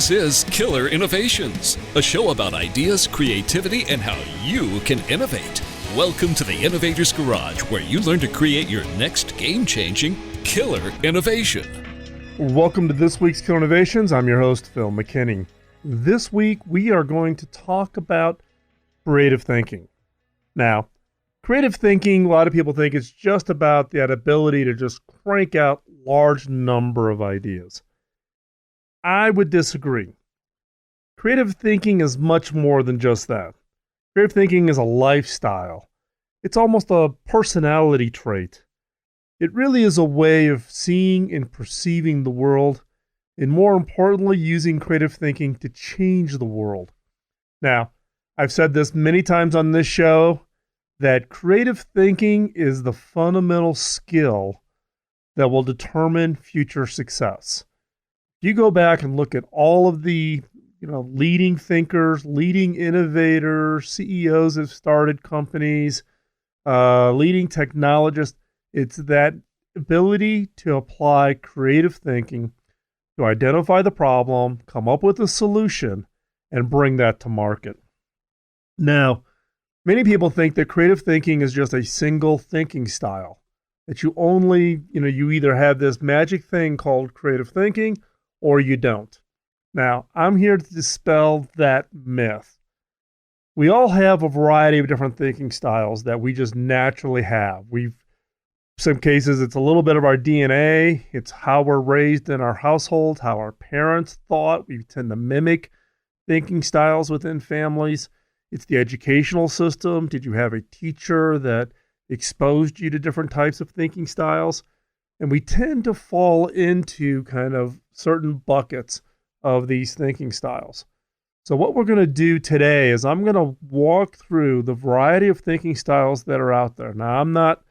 This is Killer Innovations, a show about ideas, creativity, and how you can innovate. Welcome to the Innovator's Garage, where you learn to create your next game-changing killer innovation. Welcome to this week's Killer Innovations. I'm your host, Phil McKinney. This week, we are going to talk about creative thinking. Now, creative thinking, a lot of people think it's just about that ability to just crank out large number of ideas. I would disagree. Creative thinking is much more than just that. Creative thinking is a lifestyle. It's almost a personality trait. It really is a way of seeing and perceiving the world, and more importantly, using creative thinking to change the world. Now, I've said this many times on this show, that creative thinking is the fundamental skill that will determine future success. You go back and look at all of the leading thinkers, leading innovators, CEOs have started companies, leading technologists. It's that ability to apply creative thinking to identify the problem, come up with a solution, and bring that to market. Now, many people think that creative thinking is just a single thinking style, that you only, you either have this magic thing called creative thinking or you don't. Now, I'm here to dispel that myth. We all have a variety of different thinking styles that we just naturally have. Some cases, it's a little bit of our DNA. It's how we're raised in our household, how our parents thought. We tend to mimic thinking styles within families. It's the educational system. Did you have a teacher that exposed you to different types of thinking styles? And we tend to fall into kind of certain buckets of these thinking styles. So what we're going to do today is I'm going to walk through the variety of thinking styles that are out there. Now, I'm not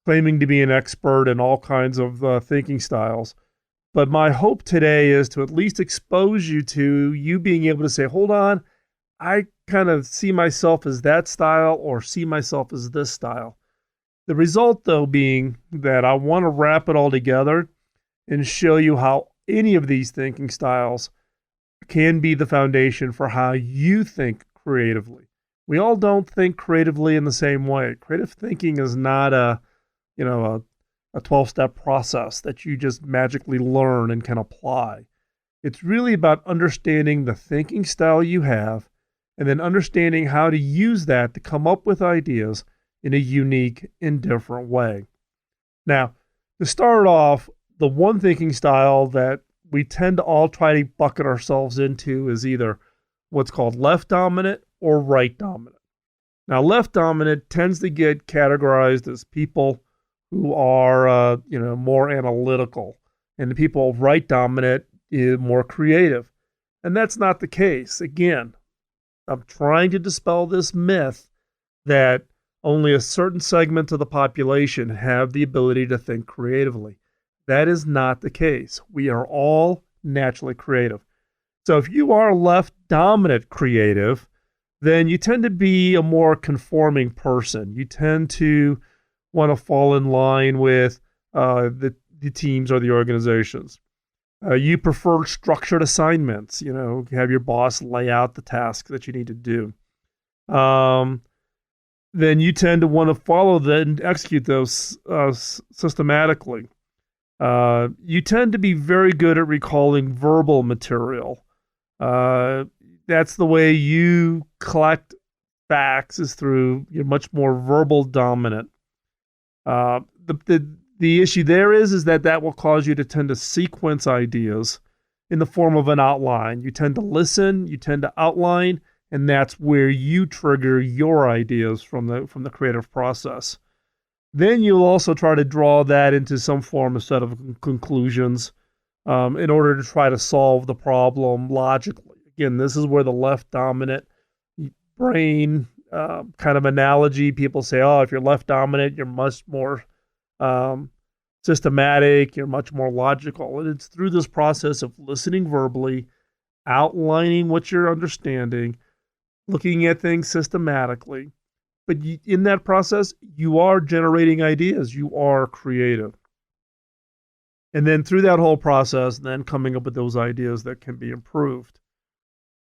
claiming to be an expert in all kinds of thinking styles, but my hope today is to at least expose you to you being able to say, hold on, I kind of see myself as that style or see myself as this style. The result, though, being that I want to wrap it all together and show you how any of these thinking styles can be the foundation for how you think creatively. We all don't think creatively in the same way. Creative thinking is not a 12-step process that you just magically learn and can apply. It's really about understanding the thinking style you have and then understanding how to use that to come up with ideas in a unique and different way. Now, to start off, the one thinking style that we tend to all try to bucket ourselves into is either what's called left dominant or right dominant. Now, left dominant tends to get categorized as people who are, more analytical, and the people right dominant is more creative. And that's not the case. Again, I'm trying to dispel this myth that only a certain segment of the population have the ability to think creatively. That is not the case. We are all naturally creative. So if you are left dominant creative, then you tend to be a more conforming person. You tend to want to fall in line with the teams or the organizations. You prefer structured assignments, have your boss lay out the tasks that you need to do. Then you tend to want to follow that and execute those systematically. You tend to be very good at recalling verbal material. That's the way you collect facts, is through you're much more verbal dominant. The issue there is that will cause you to tend to sequence ideas in the form of an outline. You tend to listen, you tend to outline, and that's where you trigger your ideas from the creative process. Then you'll also try to draw that into some form of set of conclusions in order to try to solve the problem logically. Again, this is where the left dominant brain kind of analogy, people say, oh, if you're left dominant, you're much more systematic, you're much more logical. And it's through this process of listening verbally, outlining what you're understanding, looking at things systematically. But in that process, you are generating ideas. You are creative. And then through that whole process, then coming up with those ideas that can be improved.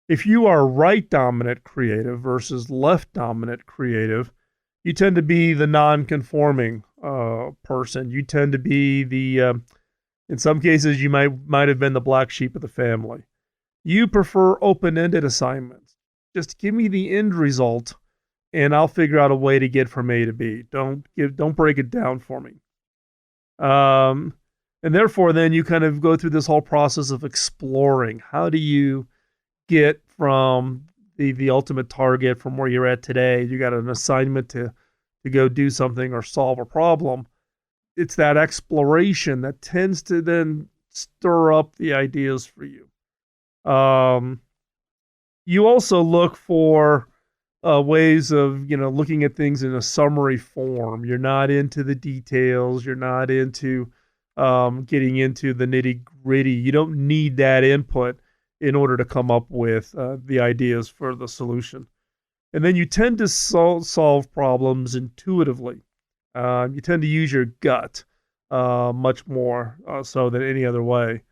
If you are right dominant creative versus left dominant creative, you tend to be the non-conforming person. You tend to be in some cases, you might have been the black sheep of the family. You prefer open-ended assignments. Just give me the end result, and I'll figure out a way to get from A to B. Don't break it down for me. And therefore, then you kind of go through this whole process of exploring. How do you get from the ultimate target from where you're at today? You got an assignment to go do something or solve a problem. It's that exploration that tends to then stir up the ideas for you. You also look for ways of looking at things in a summary form. You're not into the details. You're not into getting into the nitty gritty. You don't need that input in order to come up with the ideas for the solution. And then you tend to solve problems intuitively. You tend to use your gut much more so than any other way.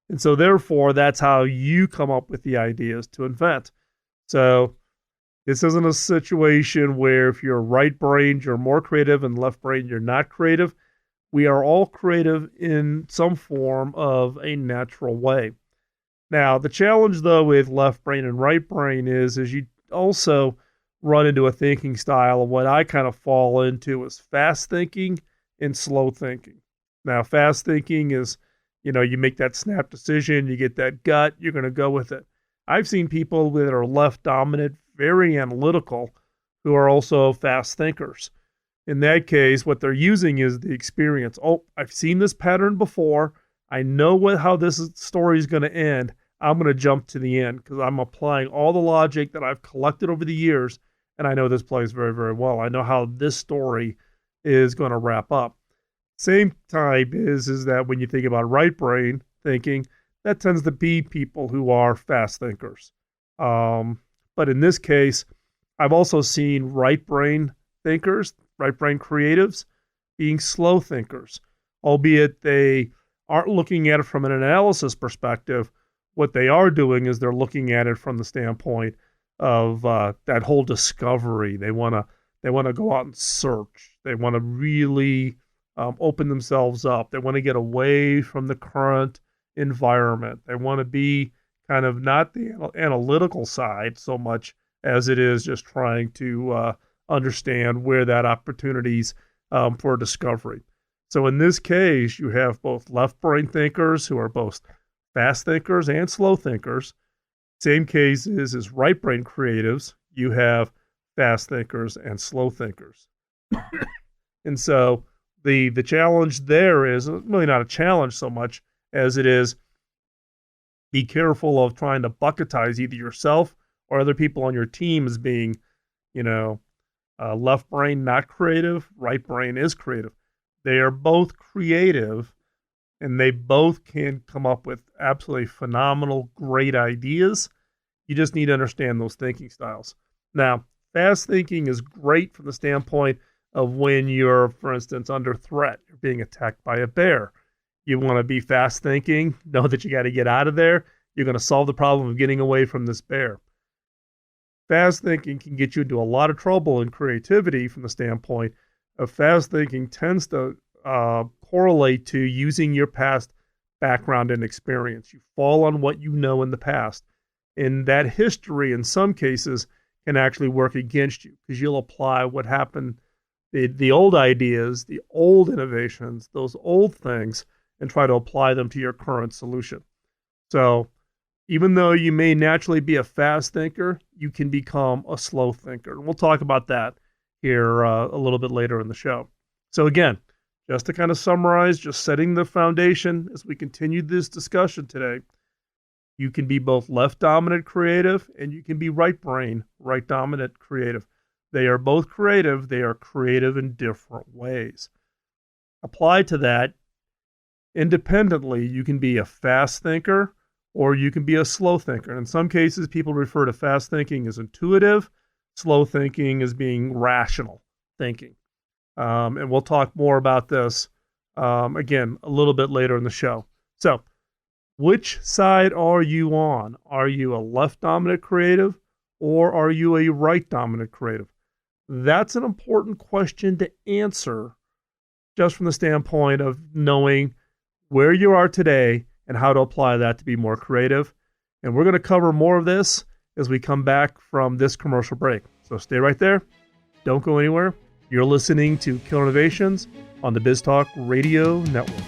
And so therefore, that's how you come up with the ideas to invent. So this isn't a situation where if you're right-brained, you're more creative, and left-brained, you're not creative. We are all creative in some form of a natural way. Now, the challenge, though, with left brain and right brain is you also run into a thinking style of what I kind of fall into is fast thinking and slow thinking. Now, fast thinking is, you make that snap decision, you get that gut, you're going to go with it. I've seen people that are left dominant, very analytical, who are also fast thinkers. In that case, what they're using is the experience. Oh, I've seen this pattern before. I know how this story is going to end. I'm going to jump to the end because I'm applying all the logic that I've collected over the years, and I know this plays very, very well. I know how this story is going to wrap up. Same type is that when you think about right brain thinking, that tends to be people who are fast thinkers. But in this case, I've also seen right brain thinkers, right brain creatives, being slow thinkers, albeit they aren't looking at it from an analysis perspective. What they are doing is they're looking at it from the standpoint of that whole discovery. They want to go out and search. They want to really open themselves up. They want to get away from the current environment. They want to be kind of not the analytical side so much as it is just trying to understand where that opportunities for discovery. So in this case, you have both left brain thinkers who are both fast thinkers and slow thinkers. Same case is right brain creatives. You have fast thinkers and slow thinkers. And so the challenge there is really not a challenge so much as it is be careful of trying to bucketize either yourself or other people on your team as being, left brain not creative, right brain is creative. They are both creative, and they both can come up with absolutely phenomenal, great ideas. You just need to understand those thinking styles. Now, fast thinking is great from the standpoint of when you're, for instance, under threat. You're being attacked by a bear. You want to be fast thinking, know that you got to get out of there. You're going to solve the problem of getting away from this bear. Fast thinking can get you into a lot of trouble in creativity from the standpoint of fast thinking tends to correlate to using your past background and experience. You fall on what you know in the past. And that history, in some cases, can actually work against you because you'll apply what happened, the old ideas, the old innovations, those old things, and try to apply them to your current solution. So even though you may naturally be a fast thinker, you can become a slow thinker. And we'll talk about that here a little bit later in the show. So again, just to kind of summarize, just setting the foundation as we continue this discussion today, you can be both left dominant creative and you can be right brain, right dominant creative. They are both creative. They are creative in different ways. Applied to that, independently, you can be a fast thinker or you can be a slow thinker. In some cases, people refer to fast thinking as intuitive, slow thinking as being rational thinking. And we'll talk more about this again, a little bit later in the show. So, which side are you on? Are you a left dominant creative or are you a right dominant creative? That's an important question to answer just from the standpoint of knowing where you are today and how to apply that to be more creative. And we're going to cover more of this as we come back from this commercial break. So stay right there. Don't go anywhere. You're listening to Killer Innovations on the BizTalk Radio Network.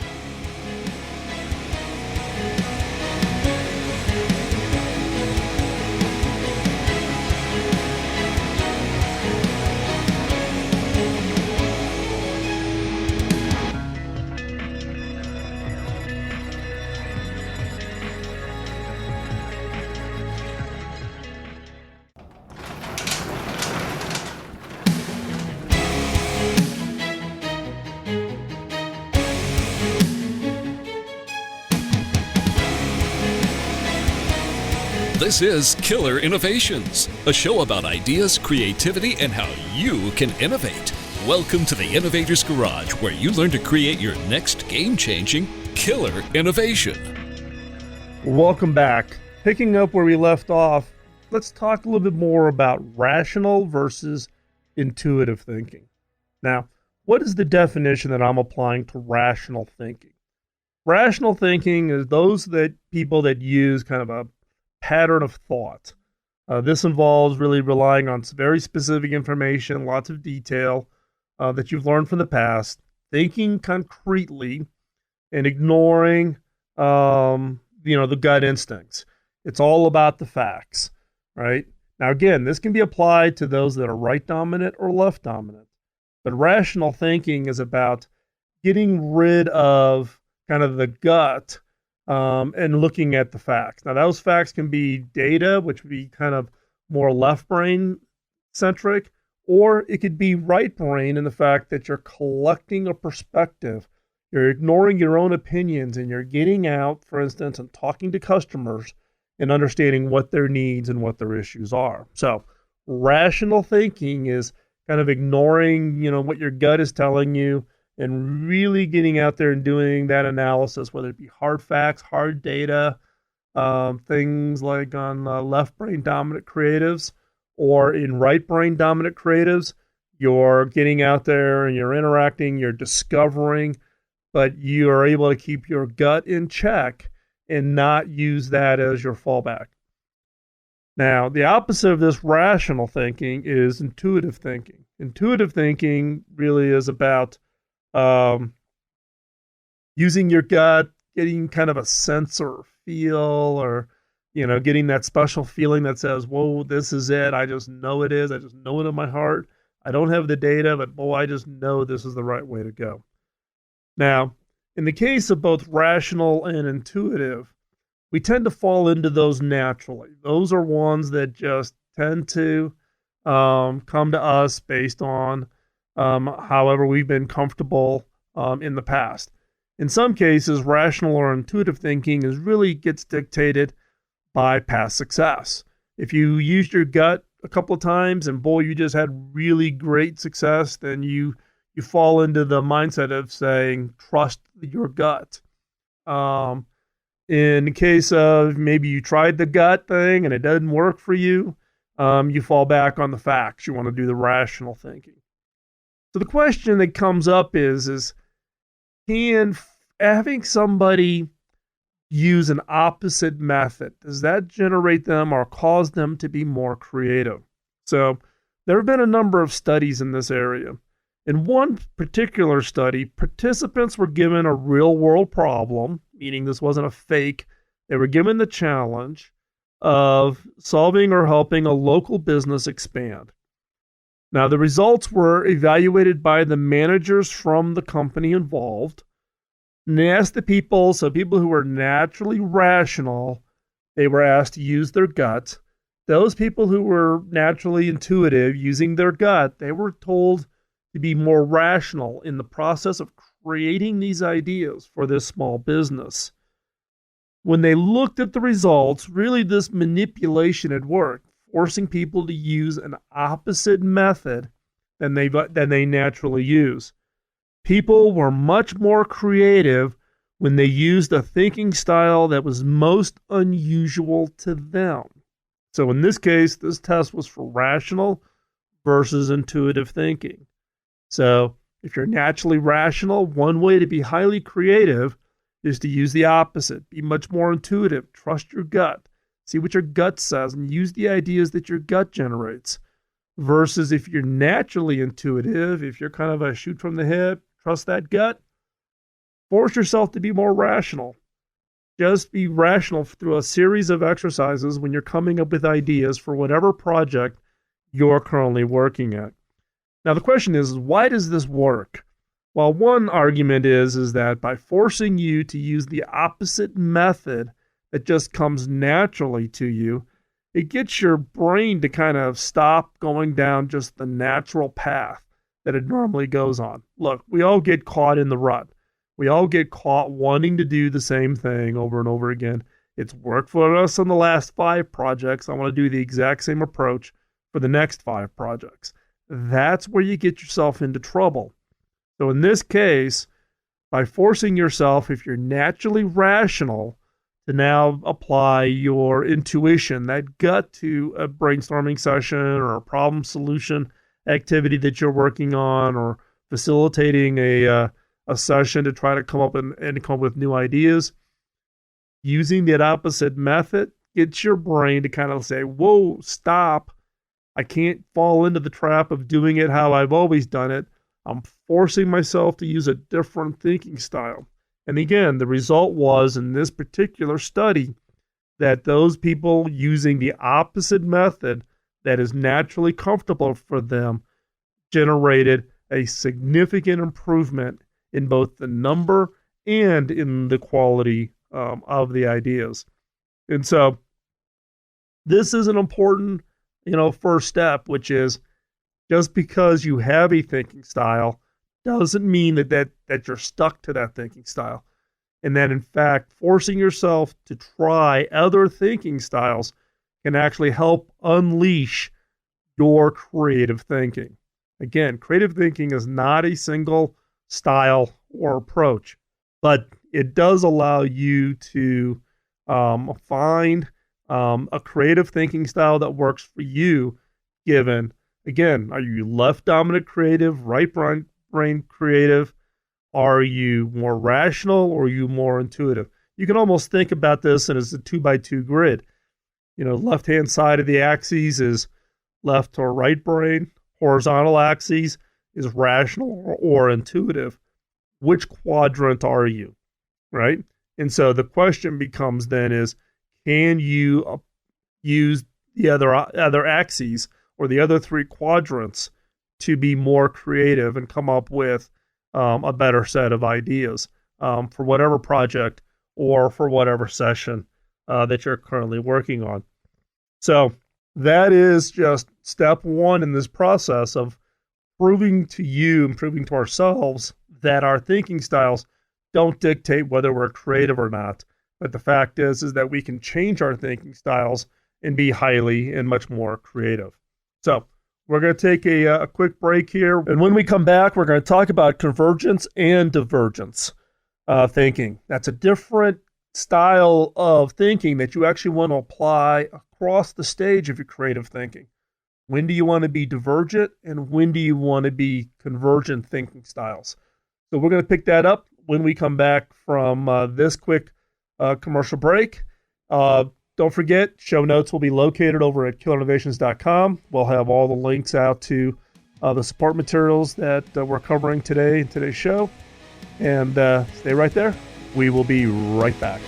This is Killer Innovations, a show about ideas, creativity, and how you can innovate. Welcome to the Innovator's Garage, where you learn to create your next game-changing killer innovation. Welcome back. Picking up where we left off, let's talk a little bit more about rational versus intuitive thinking. Now, what is the definition that I'm applying to rational thinking? Rational thinking is those that people that use kind of a pattern of thought. This involves really relying on very specific information, lots of detail that you've learned from the past, thinking concretely, and ignoring, the gut instincts. It's all about the facts, right? Now, again, this can be applied to those that are right dominant or left dominant, but rational thinking is about getting rid of kind of the gut and looking at the facts. Now, those facts can be data, which would be kind of more left brain centric, or it could be right brain in the fact that you're collecting a perspective. You're ignoring your own opinions and you're getting out, for instance, and talking to customers and understanding what their needs and what their issues are. So rational thinking is kind of ignoring, what your gut is telling you and really getting out there and doing that analysis, whether it be hard facts, hard data, things like on left brain dominant creatives or in right brain dominant creatives. You're getting out there and you're interacting, you're discovering, but you are able to keep your gut in check and not use that as your fallback. Now, the opposite of this rational thinking is intuitive thinking. Intuitive thinking really is about using your gut, getting kind of a sense or feel or, getting that special feeling that says, whoa, this is it. I just know it is. I just know it in my heart. I don't have the data, but boy, I just know this is the right way to go. Now, in the case of both rational and intuitive, we tend to fall into those naturally. Those are ones that just tend to come to us based on however we've been comfortable in the past. In some cases, rational or intuitive thinking really gets dictated by past success. If you used your gut a couple of times and boy, you just had really great success, then you fall into the mindset of saying, trust your gut. In the case of maybe you tried the gut thing and it doesn't work for you, you fall back on the facts. You want to do the rational thinking. So the question that comes up is can having somebody use an opposite method, does that generate them or cause them to be more creative? So there have been a number of studies in this area. In one particular study, participants were given a real-world problem, meaning this wasn't a fake. They were given the challenge of solving or helping a local business expand. Now, the results were evaluated by the managers from the company involved. And they asked the people who were naturally rational, they were asked to use their gut. Those people who were naturally intuitive, using their gut, they were told to be more rational in the process of creating these ideas for this small business. When they looked at the results, really this manipulation had worked, forcing people to use an opposite method than they naturally use. People were much more creative when they used a thinking style that was most unusual to them. So in this case, this test was for rational versus intuitive thinking. So if you're naturally rational, one way to be highly creative is to use the opposite. Be much more intuitive. Trust your gut. See what your gut says and use the ideas that your gut generates. Versus if you're naturally intuitive, if you're kind of a shoot from the hip, trust that gut, force yourself to be more rational. Just be rational through a series of exercises when you're coming up with ideas for whatever project you're currently working at. Now, the question is, why does this work? Well, one argument is that by forcing you to use the opposite method that just comes naturally to you, it gets your brain to kind of stop going down just the natural path that it normally goes on. Look, we all get caught in the rut. We all get caught wanting to do the same thing over and over again. It's worked for us on the last 5 projects. I want to do the exact same approach for the next 5 projects. That's where you get yourself into trouble. So in this case, by forcing yourself, if you're naturally rational, to now apply your intuition, that gut, to a brainstorming session or a problem solution activity that you're working on, or facilitating a session to try to come up with new ideas. Using that opposite method gets your brain to kind of say, whoa, stop. I can't fall into the trap of doing it how I've always done it. I'm forcing myself to use a different thinking style. And again, the result was in this particular study that those people using the opposite method that is naturally comfortable for them generated a significant improvement in both the number and in the quality of the ideas. And so this is an important, first step, which is just because you have a thinking style doesn't mean that you're stuck to that thinking style. And that, in fact, forcing yourself to try other thinking styles can actually help unleash your creative thinking. Again, creative thinking is not a single style or approach, but it does allow you to find a creative thinking style that works for you, given, again, are you left dominant creative, right brain creative? Are you more rational, or are you more intuitive? You can almost think about this as a 2x2 grid. Left-hand side of the axis is left or right brain. Horizontal axis is rational or intuitive. Which quadrant are you, right? And so the question becomes then is, can you use the other axes or the other 3 quadrants to be more creative and come up with a better set of ideas for whatever project or for whatever session that you're currently working on? So that is just step 1 in this process of proving to you and proving to ourselves that our thinking styles don't dictate whether we're creative or not. But the fact is that we can change our thinking styles and be highly and much more creative. So we're going to take a quick break here. And when we come back, we're going to talk about convergence and divergence thinking. That's a different style of thinking that you actually want to apply across the stage of your creative thinking. When do you want to be divergent, and when do you want to be convergent thinking styles? So we're going to pick that up when we come back from this quick commercial break. Don't forget, show notes will be located over at killerinnovations.com. We'll have all the links out to the support materials that we're covering today in today's show. And stay right there. We will be right back.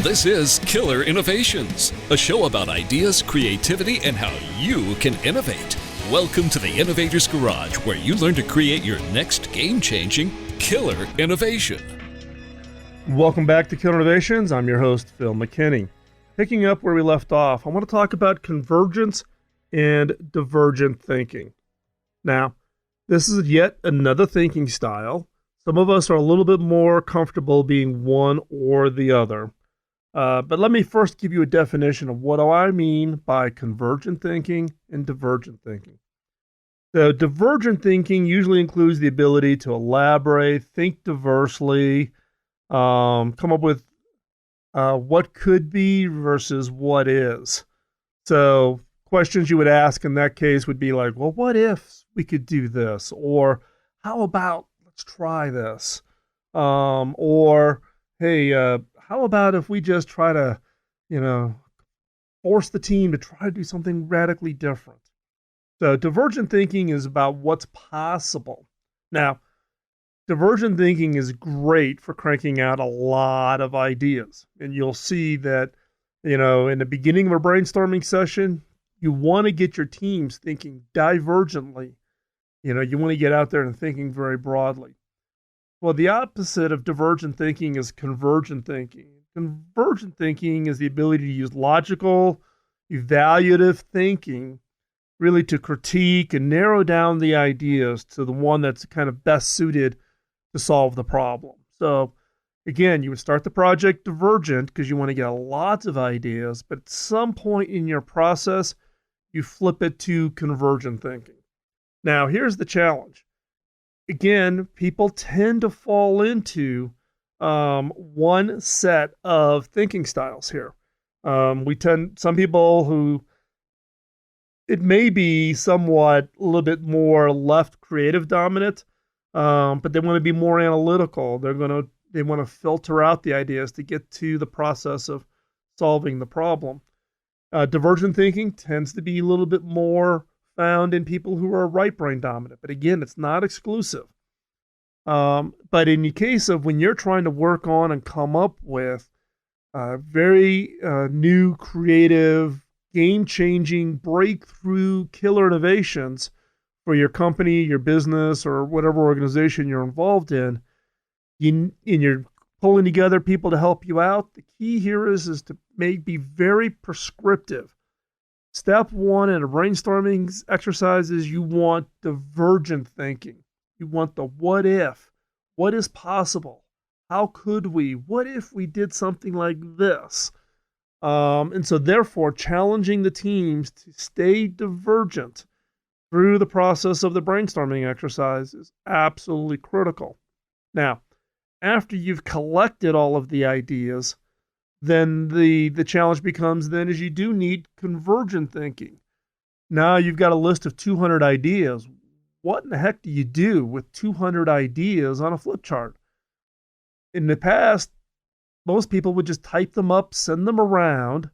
This is Killer Innovations, a show about ideas, creativity, and how you can innovate. Welcome to the Innovator's Garage, where you learn to create your next game-changing killer innovation. Welcome back to Killer Innovations. I'm your host, Phil McKinney. Picking up where we left off, I want to talk about convergence and divergent thinking. Now, this is yet another thinking style. Some of us are a little bit more comfortable being one or the other. But let me first give you a definition of what do I mean by convergent thinking and divergent thinking. So divergent thinking usually includes the ability to elaborate, think diversely, come up with what could be versus what is. So questions you would ask in that case would be like, well, what if we could do this? Or how about let's try this? Or, hey, how about if we just try to, force the team to try to do something radically different? So divergent thinking is about what's possible. Now, divergent thinking is great for cranking out a lot of ideas. And you'll see that, in the beginning of a brainstorming session, you want to get your teams thinking divergently. You want to get out there and thinking very broadly. Well, the opposite of divergent thinking is convergent thinking. Convergent thinking is the ability to use logical, evaluative thinking really to critique and narrow down the ideas to the one that's kind of best suited to solve the problem. So again, you would start the project divergent because you want to get lots of ideas, but at some point in your process, you flip it to convergent thinking. Now, here's the challenge. Again, people tend to fall into one set of thinking styles here. Some people who it may be somewhat a little bit more left creative dominant, but they want to be more analytical. They want to filter out the ideas to get to the process of solving the problem. Divergent thinking tends to be a little bit more found in people who are right brain dominant, but again, it's not exclusive. But in the case of when you're trying to work on and come up with very new, creative, game-changing, breakthrough, killer innovations for your company, your business, or whatever organization you're involved in, you're pulling together people to help you out. The key here is to be very prescriptive. Step one in a brainstorming exercise is you want divergent thinking. You want the what if. What is possible? How could we? What if we did something like this? And so therefore, challenging the teams to stay divergent through the process of the brainstorming exercise is absolutely critical. Now, after you've collected all of the ideas, then the challenge becomes then is you do need convergent thinking. Now you've got a list of 200 ideas. What in the heck do you do with 200 ideas on a flip chart? In the past, most people would just type them up, send them around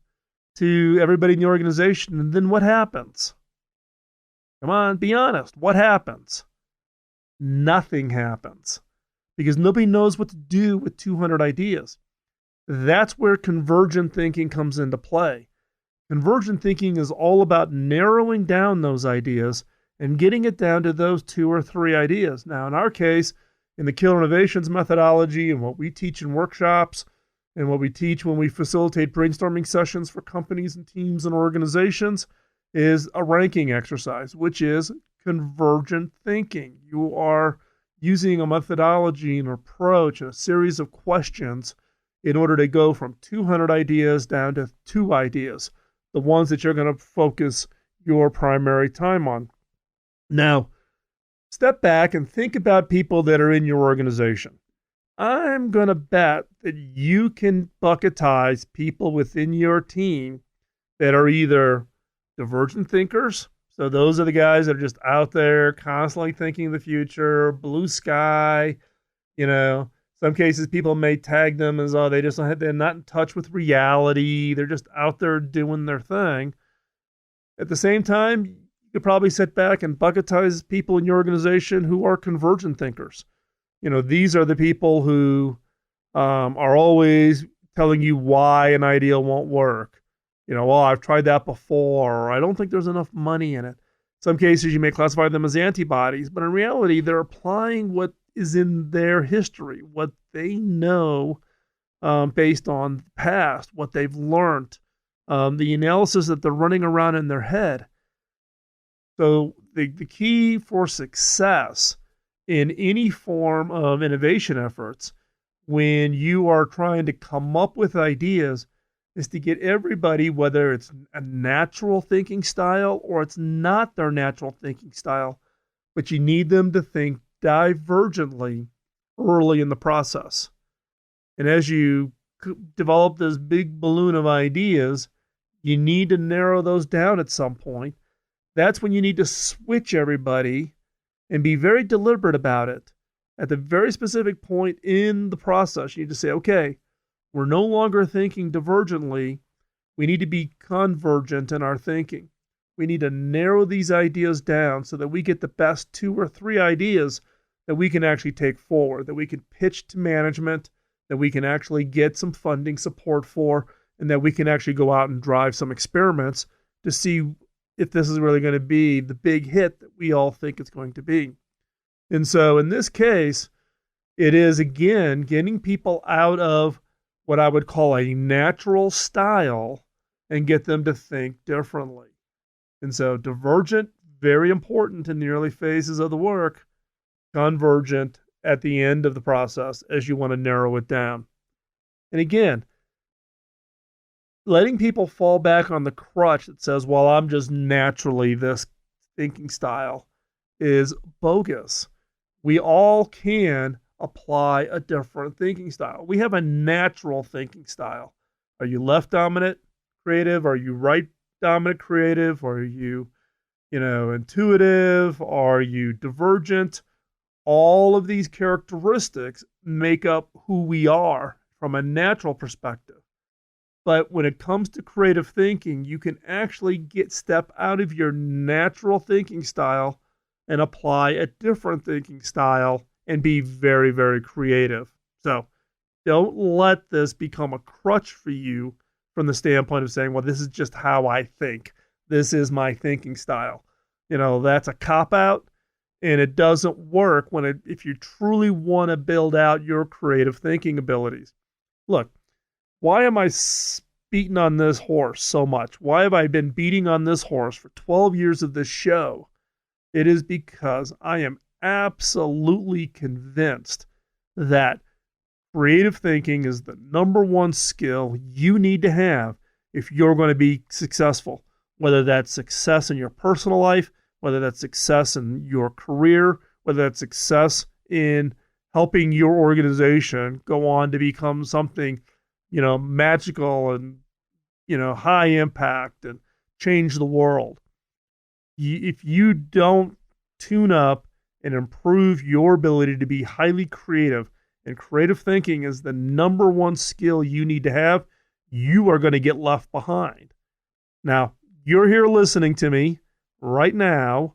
to everybody in the organization, and then what happens? Come on, be honest. What happens? Nothing happens because nobody knows what to do with 200 ideas. That's where convergent thinking comes into play. Convergent thinking is all about narrowing down those ideas and getting it down to those 2 or 3 ideas. Now, in our case, in the Killer Innovations methodology and what we teach in workshops and what we teach when we facilitate brainstorming sessions for companies and teams and organizations is a ranking exercise, which is convergent thinking. You are using a methodology, an approach, and a series of questions in order to go from 200 ideas down to 2 ideas, the ones that you're going to focus your primary time on. Now, step back and think about people that are in your organization. I'm going to bet that you can bucketize people within your team that are either divergent thinkers. So those are the guys that are just out there constantly thinking the future, blue sky. Some cases people may tag them as, they're not in touch with reality. They're just out there doing their thing. At the same time, you could probably sit back and bucketize people in your organization who are convergent thinkers. These are the people who are always telling you why an idea won't work. Well, I've tried that before, or I don't think there's enough money in it. Some cases you may classify them as antibodies, but in reality, they're applying what is in their history, what they know based on the past, what they've learned, the analysis that they're running around in their head. So the key for success in any form of innovation efforts, when you are trying to come up with ideas, is to get everybody, whether it's a natural thinking style or it's not their natural thinking style, but you need them to think divergently early in the process. And as you develop this big balloon of ideas, you need to narrow those down at some point. That's when you need to switch everybody and be very deliberate about it. At the very specific point in the process, you need to say, okay, we're no longer thinking divergently. We need to be convergent in our thinking. We need to narrow these ideas down so that we get the best 2 or 3 ideas that we can actually take forward, that we can pitch to management, that we can actually get some funding support for, and that we can actually go out and drive some experiments to see if this is really going to be the big hit that we all think it's going to be. And so in this case, it is, again, getting people out of what I would call a natural style and get them to think differently. And so divergent, very important in the early phases of the work, convergent at the end of the process as you want to narrow it down. And again, letting people fall back on the crutch that says, well, I'm just naturally this thinking style is bogus. We all can apply a different thinking style. We have a natural thinking style. Are you left dominant creative? Are you right dominant creative? Are you, intuitive? Are you divergent? All of these characteristics make up who we are from a natural perspective. But when it comes to creative thinking, you can actually step out of your natural thinking style and apply a different thinking style and be very, very creative. So don't let this become a crutch for you from the standpoint of saying, well, this is just how I think. This is my thinking style. That's a cop-out, and it doesn't work if you truly want to build out your creative thinking abilities. Look, why am I beating on this horse so much? Why have I been beating on this horse for 12 years of this show? It is because I am absolutely convinced that creative thinking is the number one skill you need to have if you're going to be successful, whether that's success in your personal life, whether that's success in your career, whether that's success in helping your organization go on to become something, magical and, high impact and change the world. If you don't tune up and improve your ability to be highly creative, and creative thinking is the number one skill you need to have, you are going to get left behind. Now, you're here listening to me right now,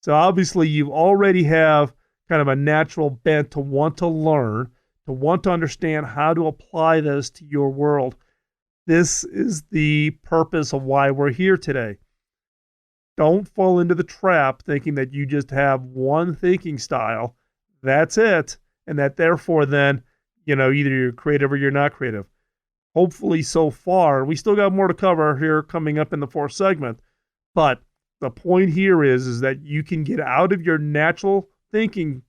so obviously you already have kind of a natural bent to want to learn, to want to understand how to apply this to your world. This is the purpose of why we're here today. Don't fall into the trap thinking that you just have one thinking style. That's it. And that therefore then, either you're creative or you're not creative. Hopefully so far, we still got more to cover here coming up in the 4th segment. But the point here is that you can get out of your natural thinking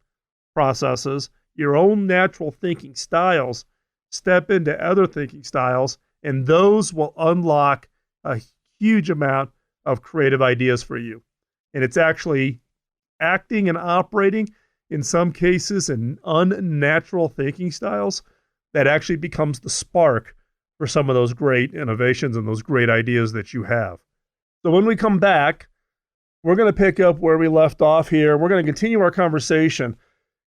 processes, your own natural thinking styles, step into other thinking styles, and those will unlock a huge amount of creative ideas for you. And it's actually acting and operating in some cases in unnatural thinking styles that actually becomes the spark for some of those great innovations and those great ideas that you have. So when we come back, we're going to pick up where we left off here. We're going to continue our conversation.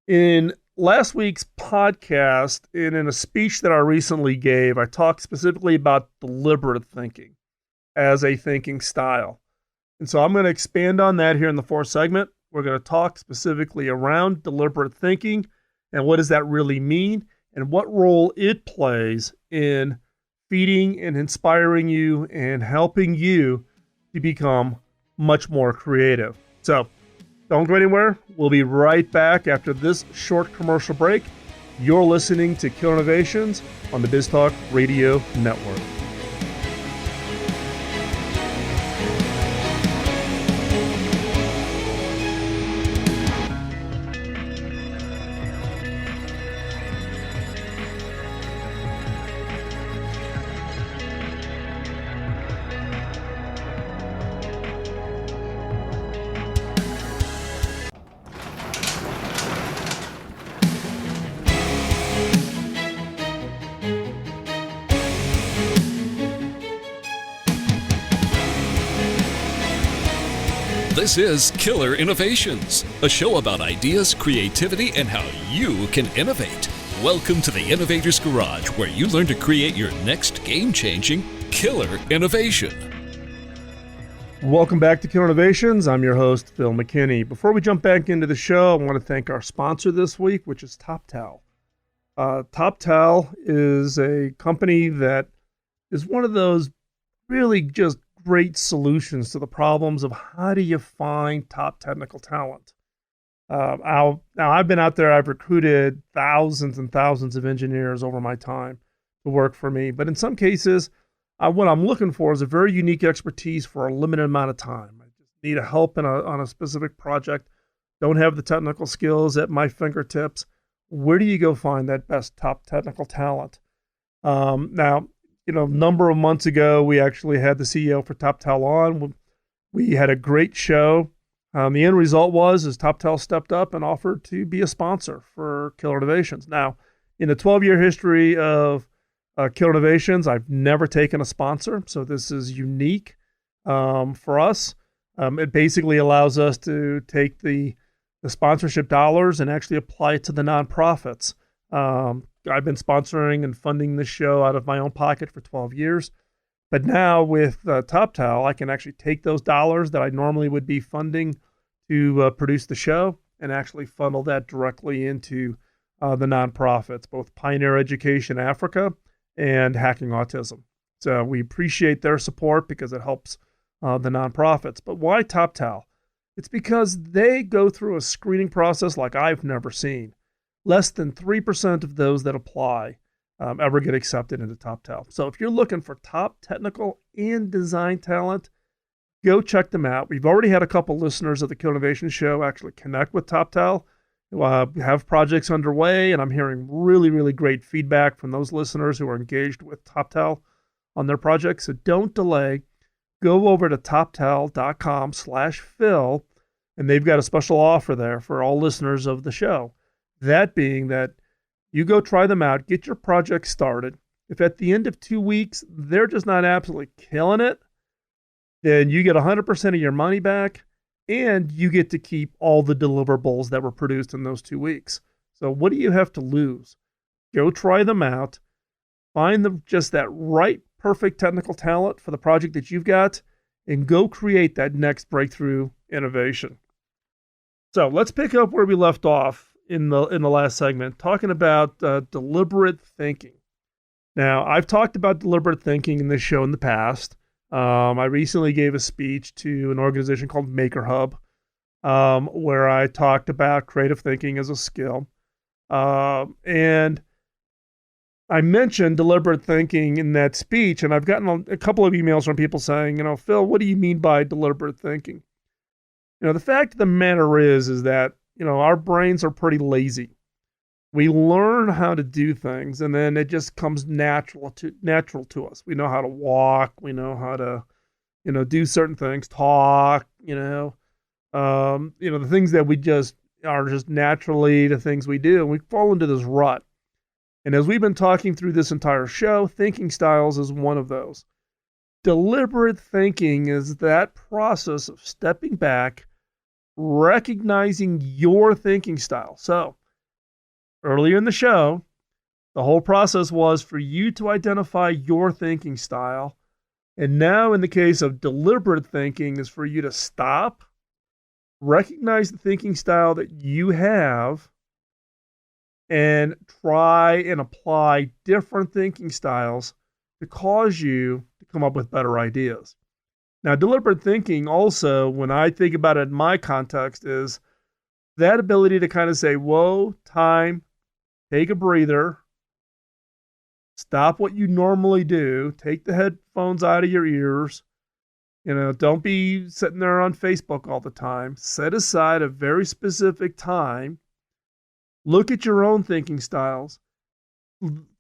In last week's podcast, and in a speech that I recently gave, I talked specifically about deliberate thinking as a thinking style. And so I'm going to expand on that here in the 4th segment. We're going to talk specifically around deliberate thinking and what does that really mean and what role it plays in feeding and inspiring you and helping you to become much more creative. So don't go anywhere. We'll be right back after this short commercial break. You're listening to Killer Innovations on the BizTalk Radio Network. This is Killer Innovations, a show about ideas, creativity, and how you can innovate. Welcome to the Innovator's Garage, where you learn to create your next game-changing killer innovation. Welcome back to Killer Innovations. I'm your host, Phil McKinney. Before we jump back into the show, I want to thank our sponsor this week, which is TopTal. TopTal is a company that is one of those really just great solutions to the problems of how do you find top technical talent. Now, I've been out there, I've recruited thousands and thousands of engineers over my time to work for me. But in some cases, what I'm looking for is a very unique expertise for a limited amount of time. I just need a help on a specific project, don't have the technical skills at my fingertips. Where do you go find that best top technical talent? Now, a number of months ago, we actually had the CEO for TopTal on. We had a great show. The end result was TopTal stepped up and offered to be a sponsor for Killer Innovations. Now, in the 12-year history of Killer Innovations, I've never taken a sponsor, so this is unique for us. It basically allows us to take the sponsorship dollars and actually apply it to the nonprofits. I've been sponsoring and funding this show out of my own pocket for 12 years. But now with TopTal, I can actually take those dollars that I normally would be funding to produce the show and actually funnel that directly into the nonprofits, both Pioneer Education Africa and Hacking Autism. So we appreciate their support because it helps the nonprofits. But why TopTal? It's because they go through a screening process like I've never seen. Less than 3% of those that apply ever get accepted into TopTal. So if you're looking for top technical and design talent, go check them out. We've already had a couple listeners of the Killer Innovation Show actually connect with TopTal, have projects underway, and I'm hearing really, really great feedback from those listeners who are engaged with TopTal on their projects. So don't delay. Go over to toptal.com/Phil, and they've got a special offer there for all listeners of the show. That being that you go try them out, get your project started. If at the end of 2 weeks, they're just not absolutely killing it, then you get 100% of your money back and you get to keep all the deliverables that were produced in those 2 weeks. So what do you have to lose? Go try them out, find just that right, perfect technical talent for the project that you've got, and go create that next breakthrough innovation. So let's pick up where we left off in the last segment, talking about deliberate thinking. Now, I've talked about deliberate thinking in this show in the past. I recently gave a speech to an organization called Maker Hub, where I talked about creative thinking as a skill. And I mentioned deliberate thinking in that speech, and I've gotten a couple of emails from people saying, Phil, what do you mean by deliberate thinking? The fact of the matter is that our brains are pretty lazy. We learn how to do things, and then it just comes natural to us. We know how to walk. We know how to, do certain things, talk. The things that we just are just naturally the things we do, and we fall into this rut. And as we've been talking through this entire show, thinking styles is one of those. Deliberate thinking is that process of stepping back, recognizing your thinking style. So earlier in the show, the whole process was for you to identify your thinking style. And now in the case of deliberate thinking is for you to stop, recognize the thinking style that you have, and try and apply different thinking styles to cause you to come up with better ideas. Now, deliberate thinking also, when I think about it in my context, is that ability to kind of say, whoa, time, take a breather, stop what you normally do, take the headphones out of your ears, don't be sitting there on Facebook all the time. Set aside a very specific time. Look at your own thinking styles.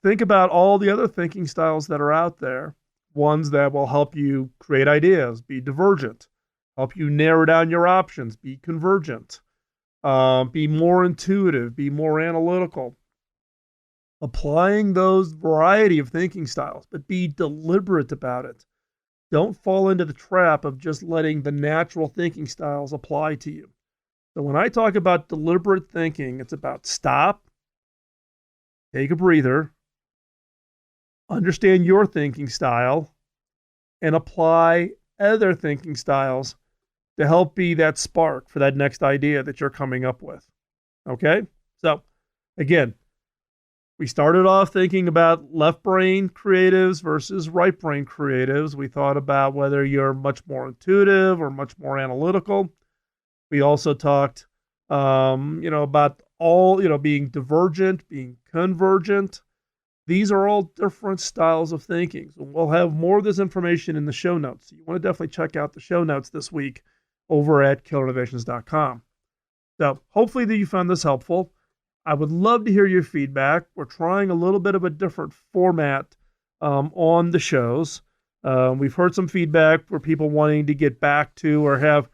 Think about all the other thinking styles that are out there, ones that will help you create ideas, be divergent, help you narrow down your options, be convergent, be more intuitive, be more analytical. Applying those variety of thinking styles, but be deliberate about it. Don't fall into the trap of just letting the natural thinking styles apply to you. So when I talk about deliberate thinking, it's about stop, take a breather, understand your thinking style, and apply other thinking styles to help be that spark for that next idea that you're coming up with. Okay? So, again, we started off thinking about left brain creatives versus right brain creatives. We thought about whether you're much more intuitive or much more analytical. We also talked, about all, being divergent, being convergent. These are all different styles of thinking. So we'll have more of this information in the show notes. So you want to definitely check out the show notes this week over at killerinnovations.com. So hopefully that you found this helpful. I would love to hear your feedback. We're trying a little bit of a different format on the shows. We've heard some feedback for people wanting to get back to or have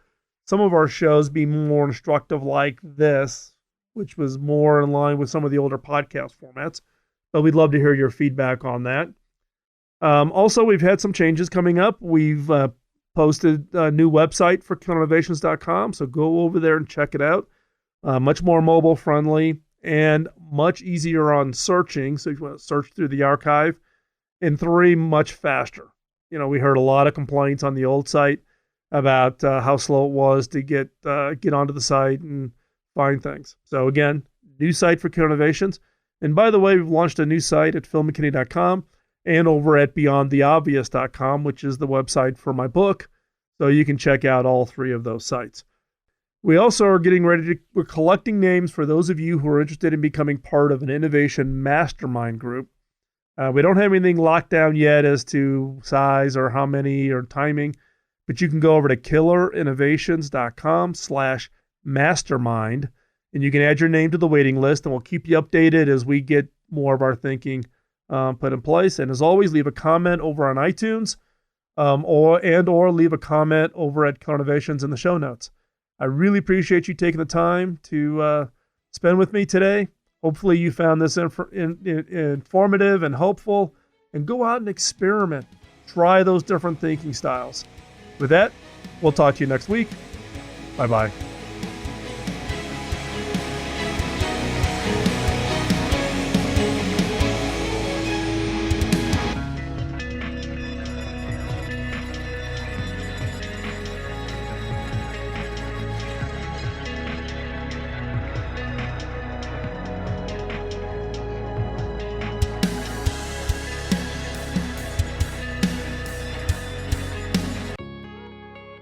some of our shows be more instructive like this, which was more in line with some of the older podcast formats. But we'd love to hear your feedback on that. Also, we've had some changes coming up. We've posted a new website for killerinnovations.com, so go over there and check it out. Much more mobile friendly and much easier on searching. So if you want to search through the archive, and 3, much faster. We heard a lot of complaints on the old site about how slow it was to get onto the site and find things. So again, new site for Kill Innovations. And by the way, we've launched a new site at philmckinney.com and over at beyondtheobvious.com, which is the website for my book. So you can check out all 3 of those sites. We also are getting ready we're collecting names for those of you who are interested in becoming part of an innovation mastermind group. We don't have anything locked down yet as to size or how many or timing, but you can go over to killerinnovations.com/mastermind, and you can add your name to the waiting list, and we'll keep you updated as we get more of our thinking put in place. And as always, leave a comment over on iTunes or leave a comment over at Kill Innovations in the show notes. I really appreciate you taking the time to spend with me today. Hopefully you found this informative and helpful, and go out and experiment. Try those different thinking styles. With that, we'll talk to you next week. Bye-bye.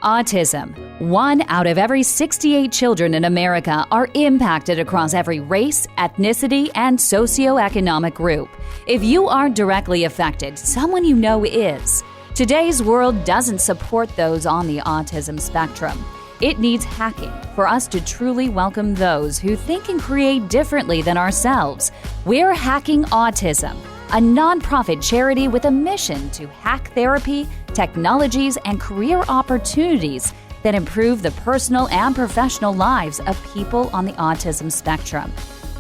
Autism. 1 out of every 68 children in America are impacted across every race, ethnicity, and socioeconomic group. If you aren't directly affected, someone you know is. Today's world doesn't support those on the autism spectrum. It needs hacking for us to truly welcome those who think and create differently than ourselves. We're Hacking Autism, a nonprofit charity with a mission to hack therapy, technologies, and career opportunities that improve the personal and professional lives of people on the autism spectrum.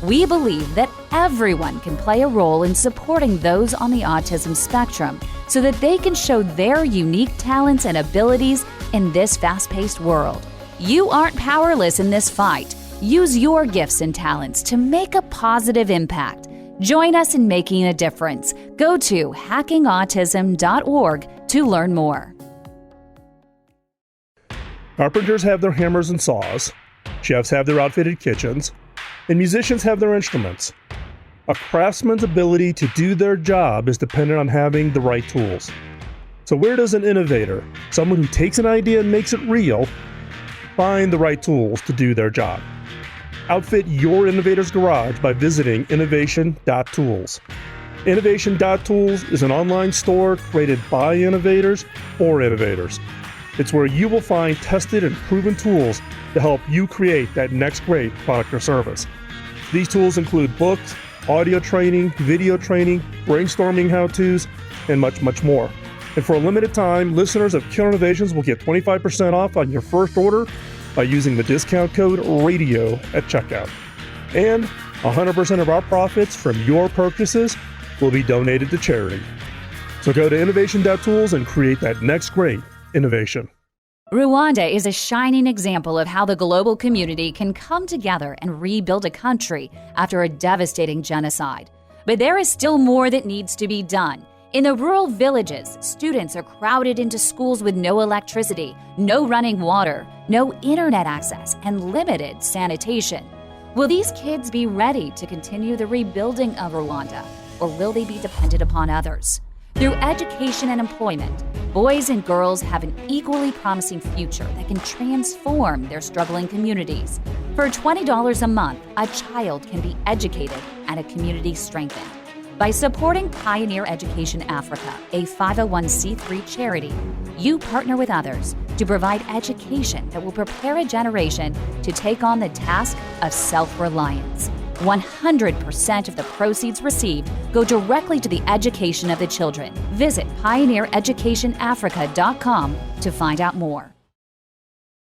We believe that everyone can play a role in supporting those on the autism spectrum so that they can show their unique talents and abilities in this fast-paced world. You aren't powerless in this fight. Use your gifts and talents to make a positive impact. Join us in making a difference. Go to hackingautism.org to learn more. Carpenters have their hammers and saws, chefs have their outfitted kitchens, and musicians have their instruments. A craftsman's ability to do their job is dependent on having the right tools. So where does an innovator, someone who takes an idea and makes it real, find the right tools to do their job? Outfit your innovator's garage by visiting innovation.tools. Innovation.tools is an online store created by innovators for innovators. It's where you will find tested and proven tools to help you create that next great product or service. These tools include books, audio training, video training, brainstorming how-tos, and much, much more. And for a limited time, listeners of Killer Innovations will get 25% off on your first order by using the discount code RADIO at checkout. And 100% of our profits from your purchases will be donated to charity. So go to innovation.tools and create that next great innovation. Rwanda is a shining example of how the global community can come together and rebuild a country after a devastating genocide. But there is still more that needs to be done. In the rural villages, students are crowded into schools with no electricity, no running water, no internet access, and limited sanitation. Will these kids be ready to continue the rebuilding of Rwanda, or will they be dependent upon others? Through education and employment, boys and girls have an equally promising future that can transform their struggling communities. For $20 a month, a child can be educated and a community strengthened. By supporting Pioneer Education Africa, a 501c3 charity, you partner with others to provide education that will prepare a generation to take on the task of self-reliance. 100% of the proceeds received go directly to the education of the children. Visit pioneereducationafrica.com to find out more.